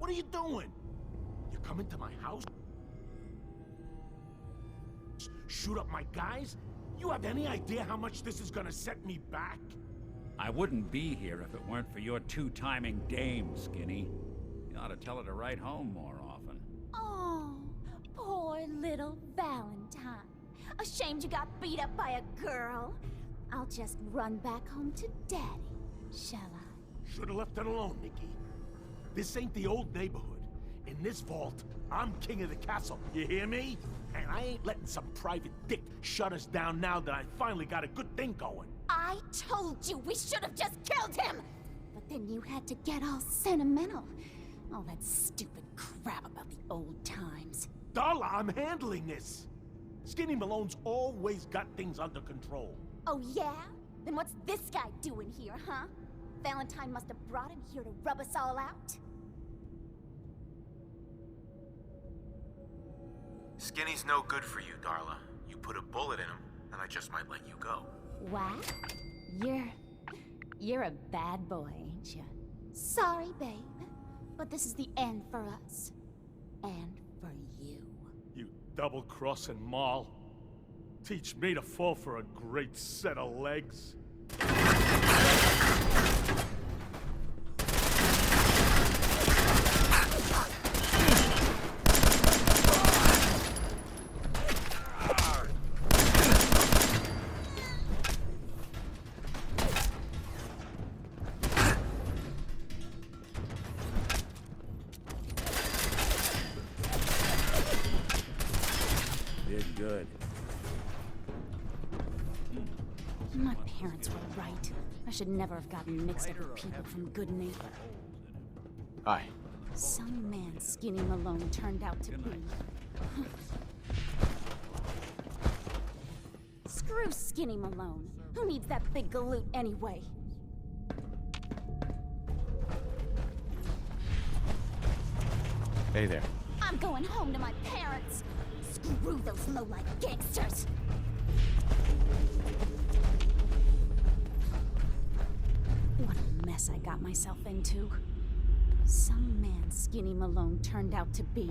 What are you doing? You come into my house? Shoot up my guys? You have any idea how much this is gonna set me back? I wouldn't be here if it weren't for your two-timing dame, Skinny. You ought to tell her to write home more often. Oh, poor little Valentine. Ashamed you got beat up by a girl? I'll just run back home to Daddy, shall I? Should've left it alone, Nikki. This ain't the old neighborhood. In this vault, I'm king of the castle, you hear me? And I ain't letting some private dick shut us down now that I finally got a good thing going. I told you we should have just killed him! But then you had to get all sentimental. All that stupid crap about the old times. Darla, I'm handling this. Skinny Malone's always got things under control. Oh yeah? Then what's this guy doing here, huh? Valentine must have brought him here to rub us all out? Skinny's no good for you, Darla. You put a bullet in him, and I just might let you go. What? You're a bad boy, ain't you? Sorry, babe. But this is the end for us. And for you. You double-crossing Moll. Teach me to fall for a great set of legs. Did good. My parents were right. I should never have gotten mixed up with people from Good Neighbor. Hi. Some man Skinny Malone turned out to be. Screw Skinny Malone. Who needs that big galoot anyway? Hey there. I'm going home to my parents. Screw those low-life gangsters. What a mess I got myself into. Some man Skinny Malone turned out to be.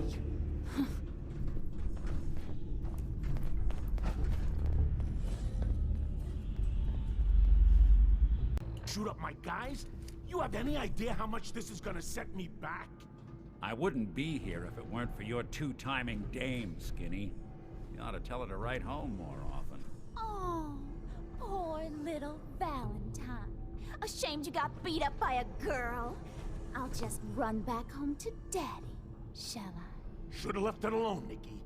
Shoot up my guys? You have any idea how much this is gonna set me back? I wouldn't be here if it weren't for your two-timing dame, Skinny. You ought to tell her to write home more often. Oh, poor little Valentine. Ashamed you got beat up by a girl? I'll just run back home to Daddy, shall I? Should've left it alone, Nikki.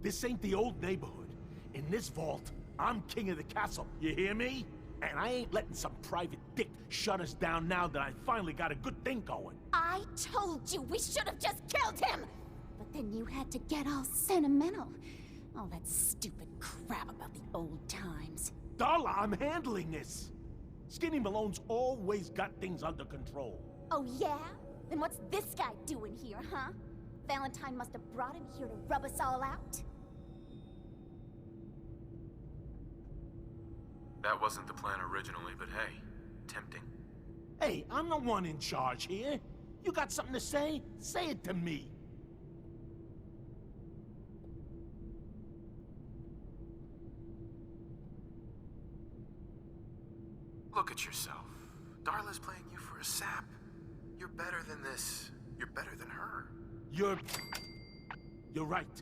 This ain't the old neighborhood. In this vault, I'm king of the castle, you hear me? And I ain't letting some private dick shut us down now that I finally got a good thing going. I told you we should have just killed him! But then you had to get all sentimental. All that stupid crap about the old times. Darla, I'm handling this. Skinny Malone's always got things under control. Oh yeah? Then what's this guy doing here, huh? Valentine must have brought him here to rub us all out? That wasn't the plan originally, but hey, tempting. Hey, I'm the one in charge here. You got something to say? Say it to me. Look at yourself. Darla's playing you for a sap. You're better than this. You're better than her. You're right.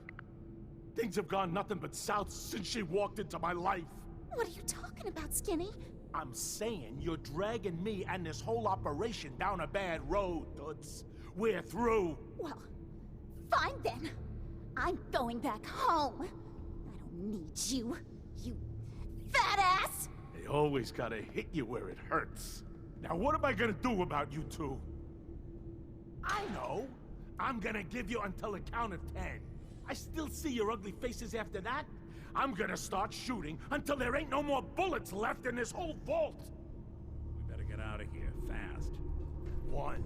Things have gone nothing but south since she walked into my life. What are you talking about, Skinny? I'm saying you're dragging me and this whole operation down a bad road, Toots. We're through. Well, fine then. I'm going back home. I don't need you, you fat ass! They always gotta hit you where it hurts. Now what am I gonna do about you two? I know. I'm gonna give you until the count of 10. I still see your ugly faces after that. I'm gonna start shooting until there ain't no more bullets left in this whole vault. We better get out of here, fast. 1,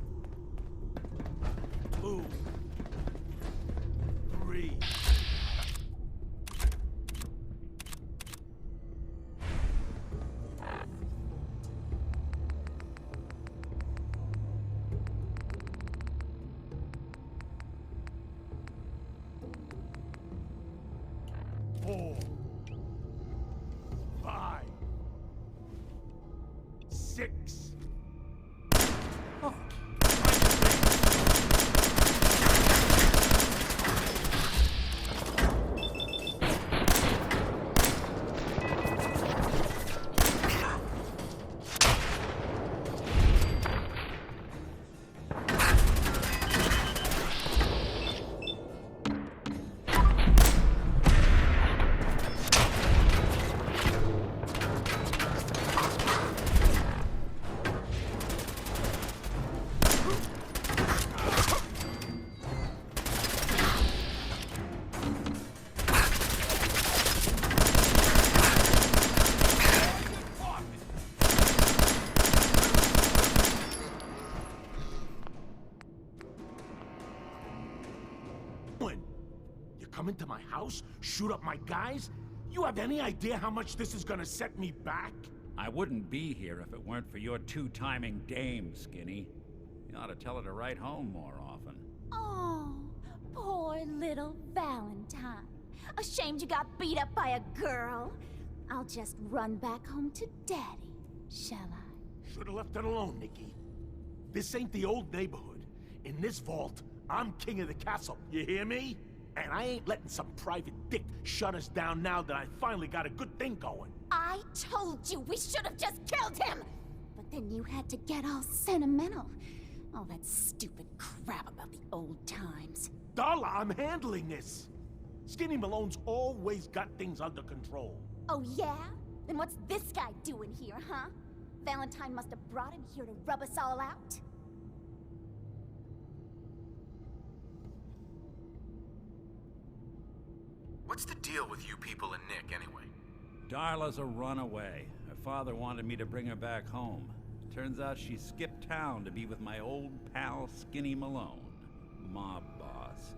2, 3. 4, 5, 6. Oh. You come into my house, shoot up my guys? You have any idea how much this is gonna set me back? I wouldn't be here if it weren't for your two-timing dame, Skinny. You ought to tell her to write home more often. Oh, poor little Valentine. Ashamed you got beat up by a girl? I'll just run back home to Daddy, shall I? Should've left it alone, Nikki. This ain't the old neighborhood. In this vault, I'm king of the castle, you hear me? And I ain't letting some private dick shut us down now that I finally got a good thing going. I told you we should have just killed him! But then you had to get all sentimental. All that stupid crap about the old times. Darla, I'm handling this. Skinny Malone's always got things under control. Oh yeah? Then what's this guy doing here, huh? Valentine must have brought him here to rub us all out? What's the deal with you people and Nick, anyway? Darla's a runaway. Her father wanted me to bring her back home. Turns out she skipped town to be with my old pal Skinny Malone, mob boss.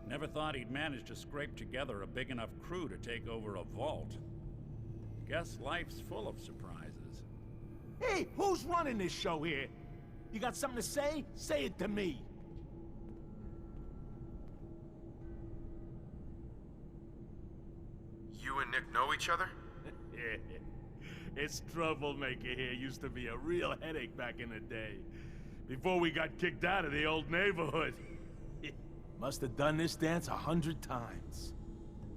Never thought he'd manage to scrape together a big enough crew to take over a vault. Guess life's full of surprises. Hey, who's running this show here? You got something to say? Say it to me. You and Nick know each other? This troublemaker here used to be a real headache back in the day. Before we got kicked out of the old neighborhood. Must have done this dance 100 times.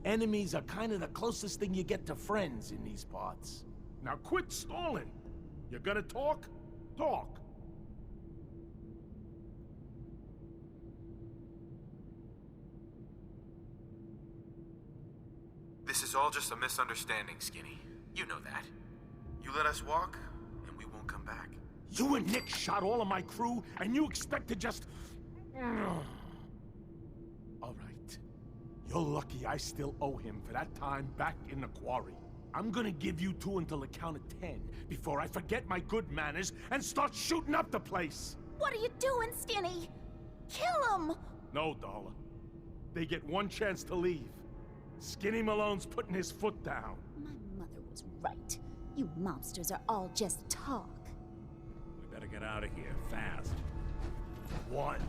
Enemies are kind of the closest thing you get to friends in these parts. Now quit stalling. You gonna talk? Talk. This is all just a misunderstanding, Skinny. You know that. You let us walk, and we won't come back. You and Nick shot all of my crew, and you expect to just... All right. You're lucky I still owe him for that time back in the quarry. I'm gonna give you two until the count of 10 before I forget my good manners and start shooting up the place. What are you doing, Skinny? Kill him! No, Darla. They get one chance to leave. Skinny Malone's putting his foot down. My mother was right. You mobsters are all just talk. We better get out of here, fast. 1.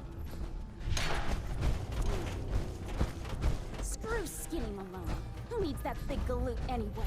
Screw Skinny Malone. Who needs that big galoot anyway?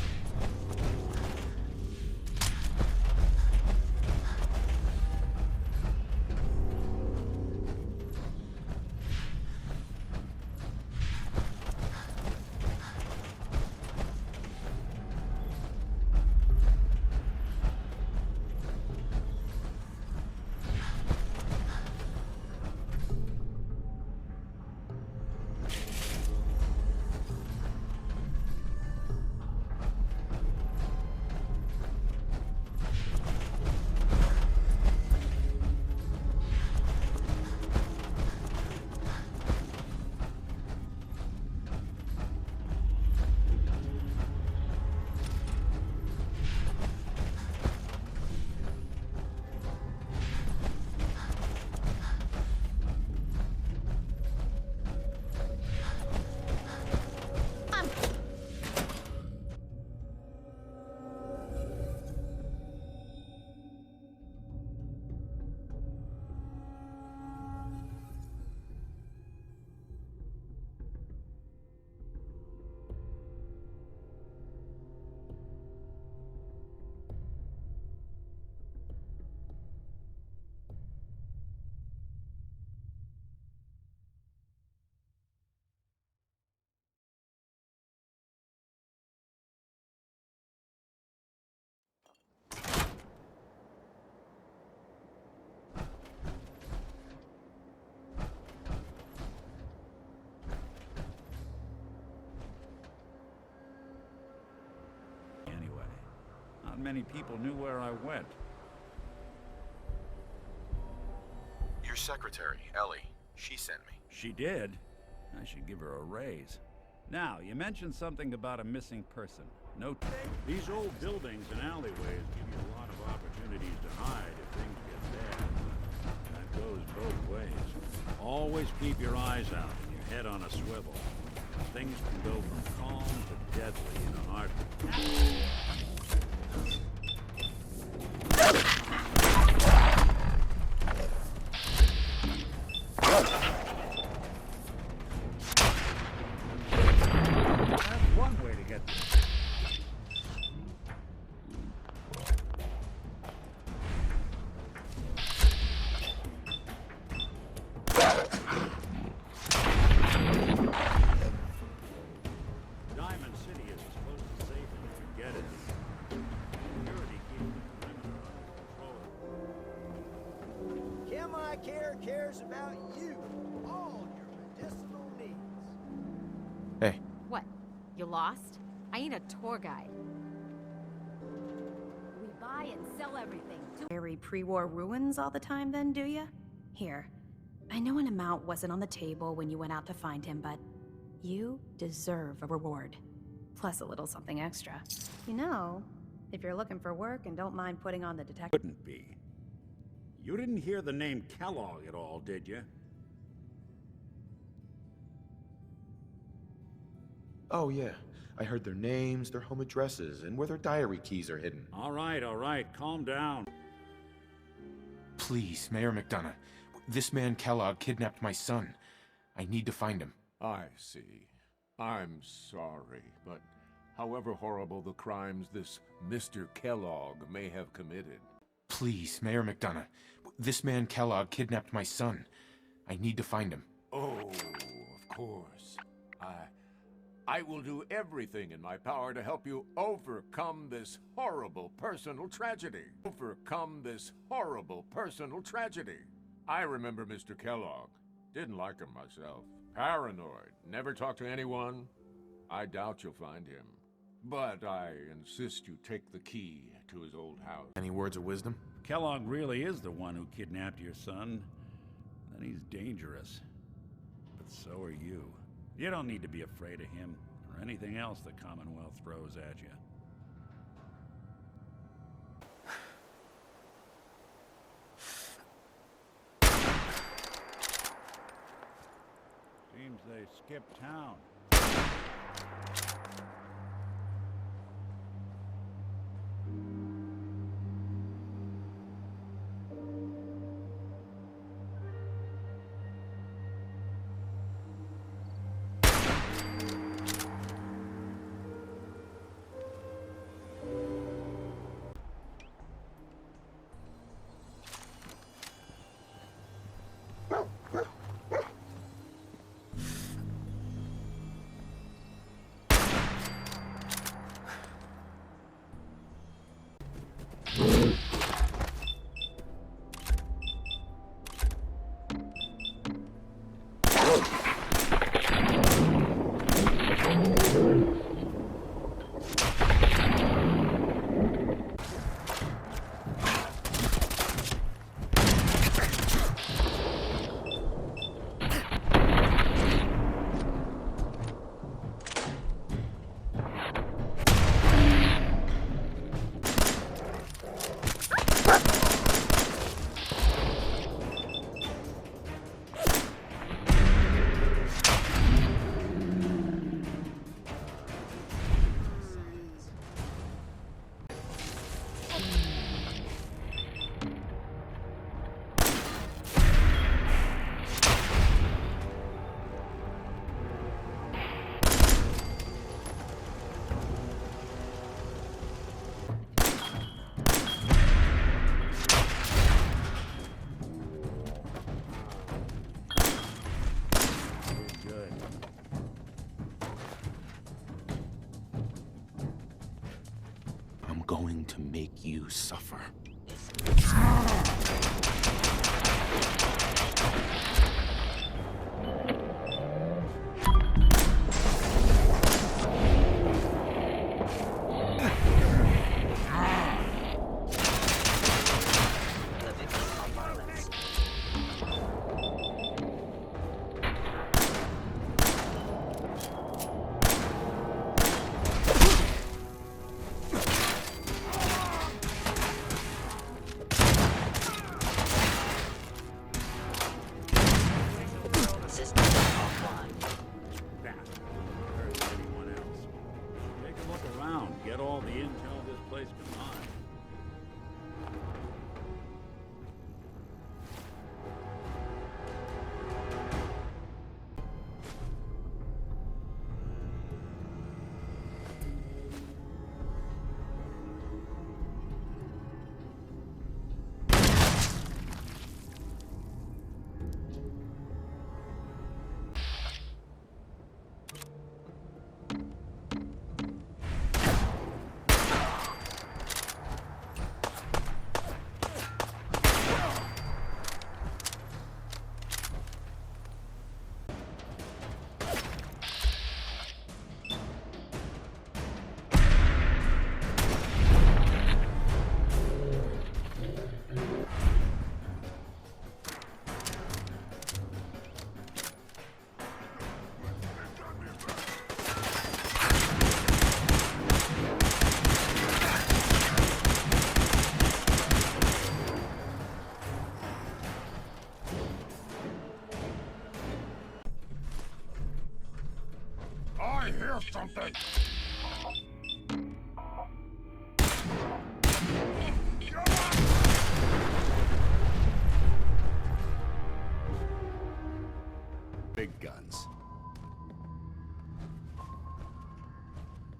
Not many people knew where I went. Your secretary, Ellie, she sent me. She did? I should give her a raise. Now, you mentioned something about a missing person. No tape? These old buildings and alleyways give you a lot of opportunities to hide if things get bad. That goes both ways. Always keep your eyes out and your head on a swivel. Things can go from calm to deadly in a heartbeat. That's one way to get there. Diamond City is as close to safe as you can get it. Security keeps the perimeter under control. Chemi Care cares about you, all your medicinal needs. Hey, What? You lost? I ain't a tour guide. We buy and sell everything. Very pre-war ruins all the time then, do ya? Here. I know an amount wasn't on the table when you went out to find him, but you deserve a reward. Plus a little something extra. You know, if you're looking for work and don't mind putting on the detective... Couldn't be. You didn't hear the name Kellogg at all, did you? oh yeah, I heard their names, their home addresses, and where their diary keys are hidden. All right, calm down. Please, Mayor McDonough, this man Kellogg kidnapped my son. I need to find him. I see. I'm sorry, but however horrible the crimes this Mr. Kellogg may have committed... Please, Mayor McDonough, this man Kellogg kidnapped my son. I need to find him. Oh, of course. I will do everything in my power to help you overcome this horrible personal tragedy. Overcome this horrible personal tragedy. I remember Mr. Kellogg. Didn't like him myself. Paranoid. Never talked to anyone. I doubt you'll find him. But I insist you take the key to his old house. Any words of wisdom? Kellogg really is the one who kidnapped your son. Then he's dangerous. But so are you. You don't need to be afraid of him, or anything else the Commonwealth throws at you. Seems they skipped town. Going to make you suffer. or something! Big guns.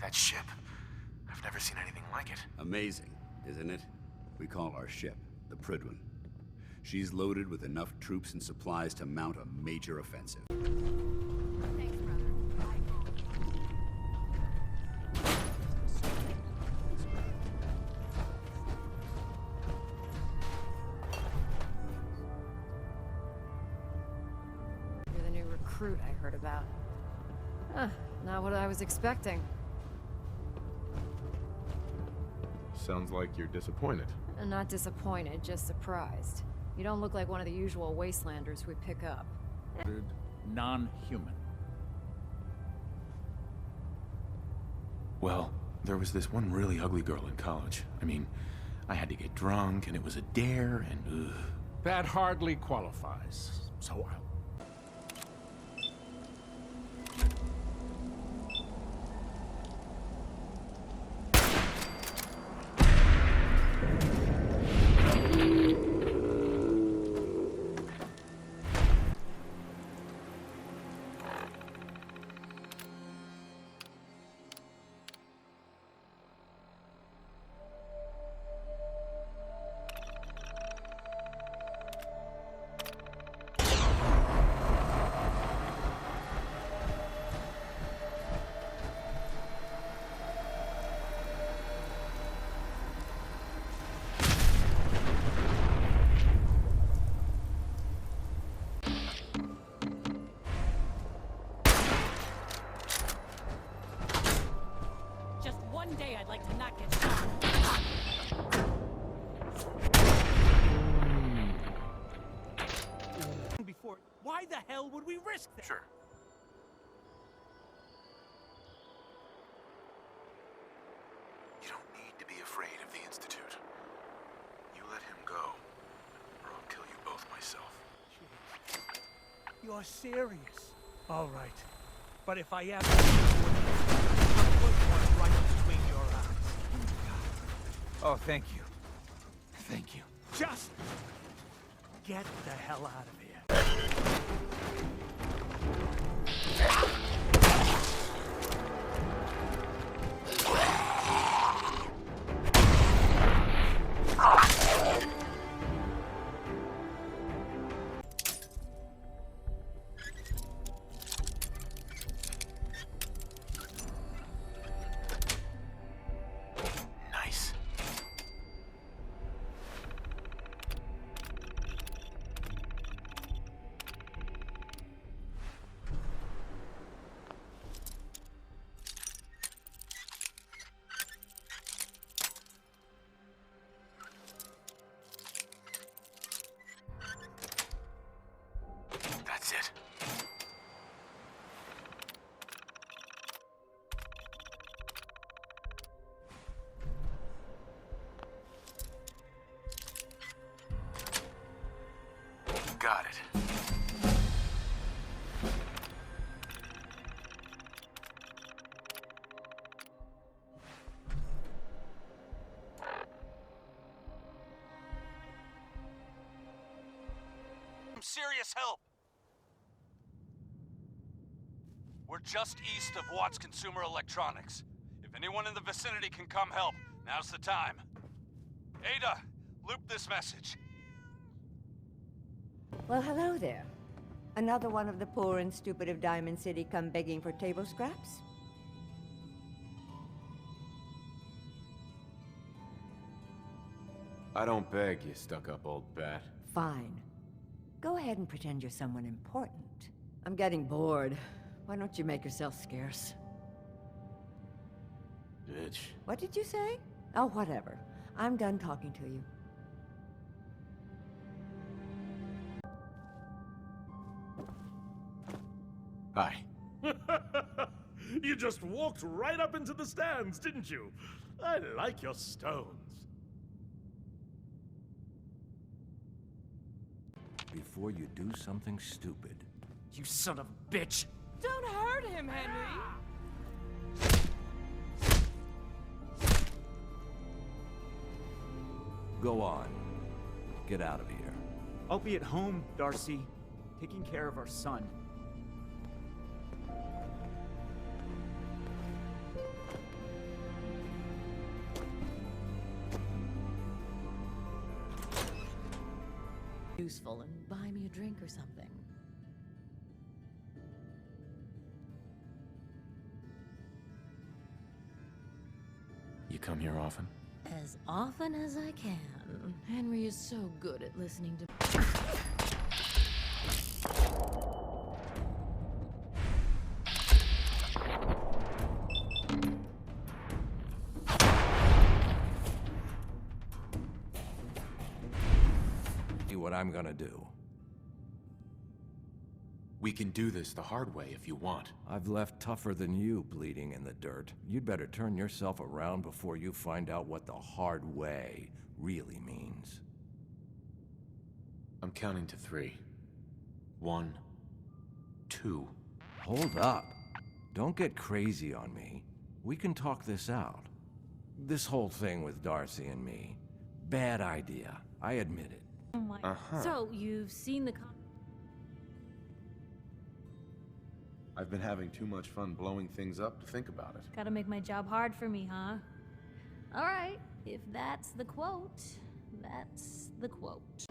That ship. I've never seen anything like it. Amazing, isn't it? We call our ship the Prydwen. She's loaded with enough troops and supplies to mount a major offensive. Thanks, brother. You're the new recruit I heard about. Huh, not what I was expecting. Sounds like you're disappointed. I'm not disappointed, just surprised. You don't look like one of the usual wastelanders we pick up. Non-human. Well, there was this one really ugly girl in college. I mean, I had to get drunk, and it was a dare, and ugh. That hardly qualifies. So I'll... Just one day I'd like to not get shot. Before, why the hell would we risk that? Sure. You don't need to be afraid of the Institute. You let him go, or I'll kill you both myself. You're serious. All right. But if I am, I'll put one right between your eyes. Oh, thank you. Thank you. Just get the hell out of here. Nice. That's it. Got it. Some serious help. We're just east of Watts Consumer Electronics. If anyone in the vicinity can come help, now's the time. Ada, loop this message. Well, hello there. Another one of the poor and stupid of Diamond City come begging for table scraps? I don't beg, you stuck-up old bat. Fine. Go ahead and pretend you're someone important. I'm getting bored. Why don't you make yourself scarce? Bitch. What did you say? Oh, whatever. I'm done talking to you. Hi. You just walked right up into the stands, didn't you? I like your stones. Before you do something stupid. You son of a bitch! Don't hurt him, Henry! go on. Get out of here. I'll be at home, Darcy, taking care of our son. Useful and buy me a drink or something. You come here often? As often as I can. Henry is so good at listening to... See what I'm gonna do. We can do this the hard way if you want. I've left tougher than you bleeding in the dirt. You'd better turn yourself around before you find out what the hard way really means. I'm counting to 3. 1, 2. Hold up. Don't get crazy on me. We can talk this out. This whole thing with Darcy and me. Bad idea. I admit it. Oh my... So, you've seen the... I've been having too much fun blowing things up to think about it. Gotta make my job hard for me, huh? Alright, if that's the quote, that's the quote.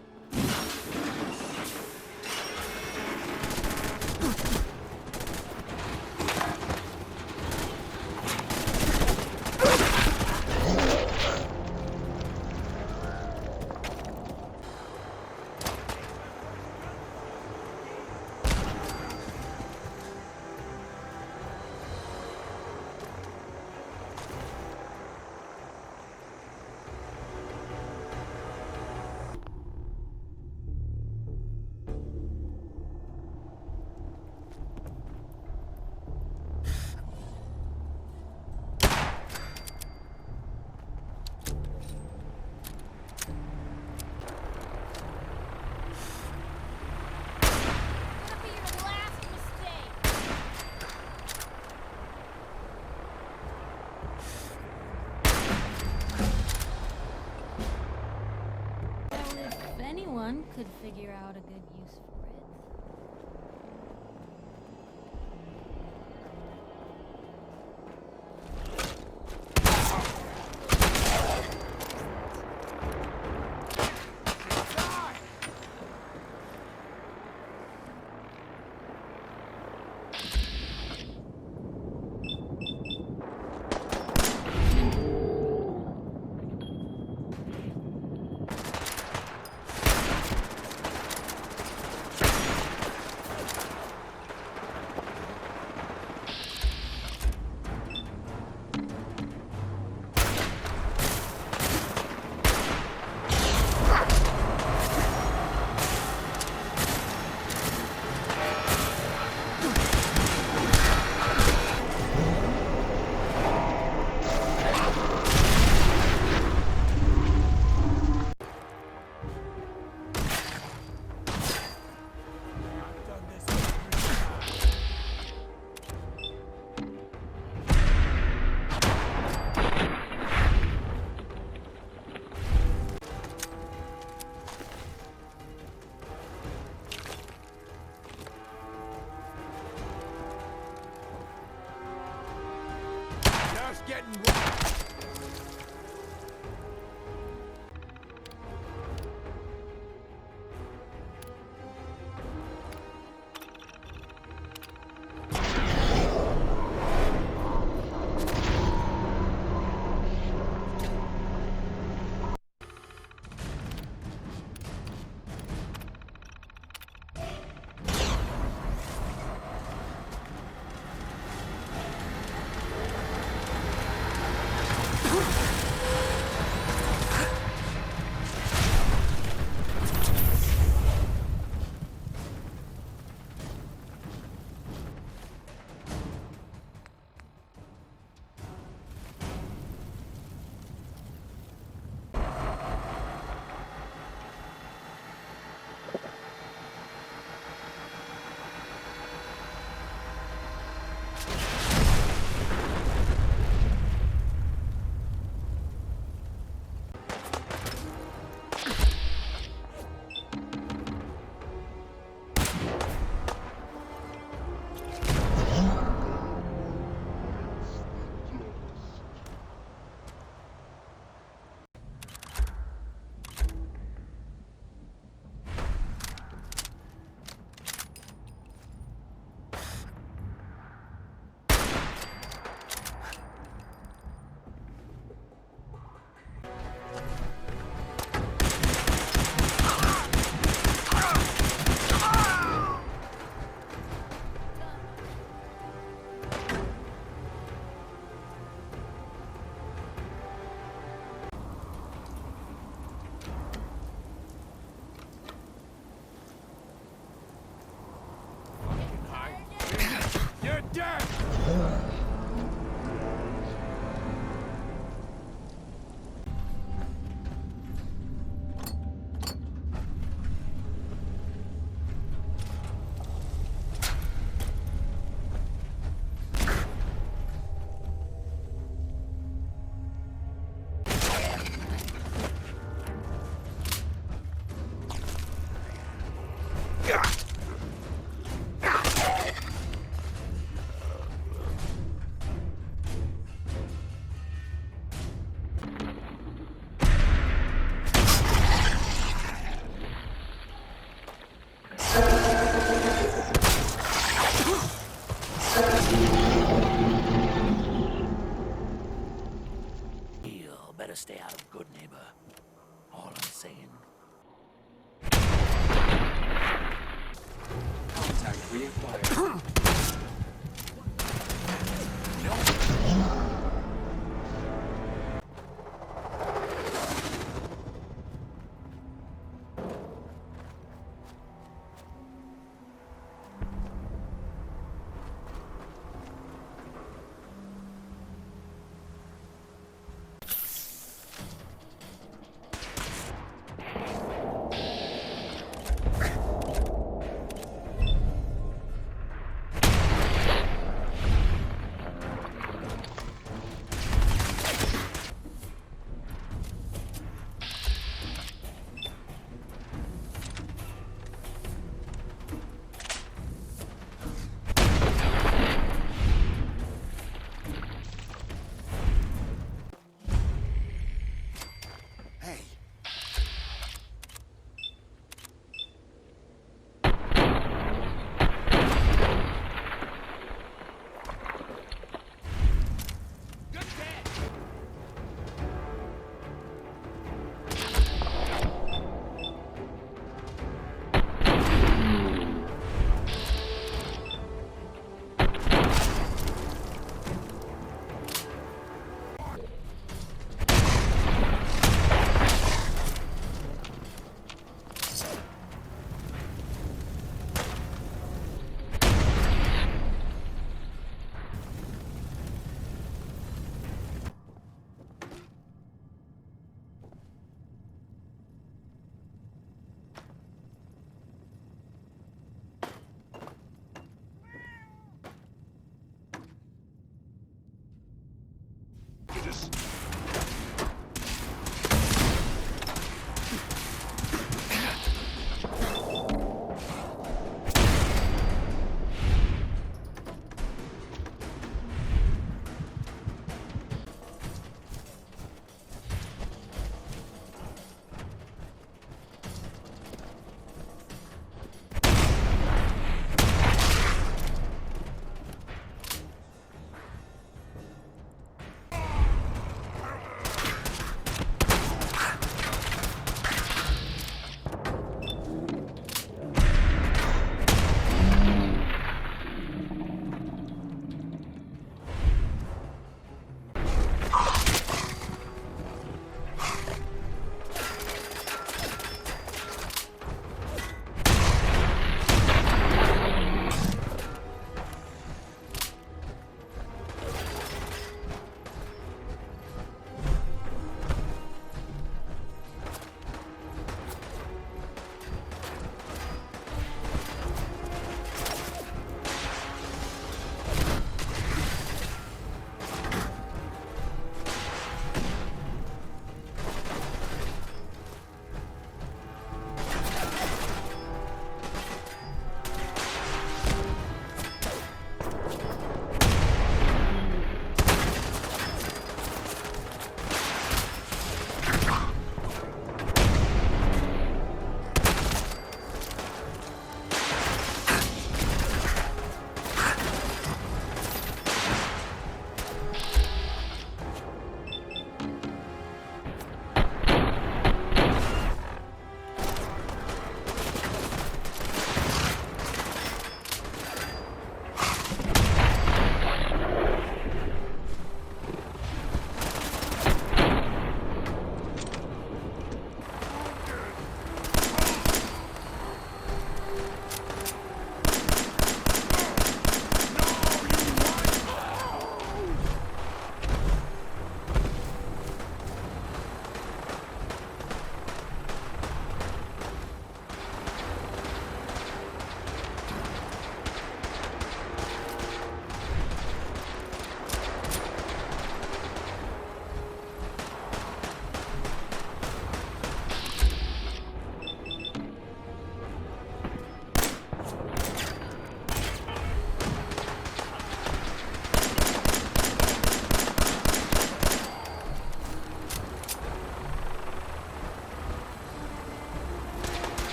Anyone could figure out a good use for it.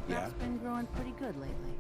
Yeah? crop's been growing pretty good lately.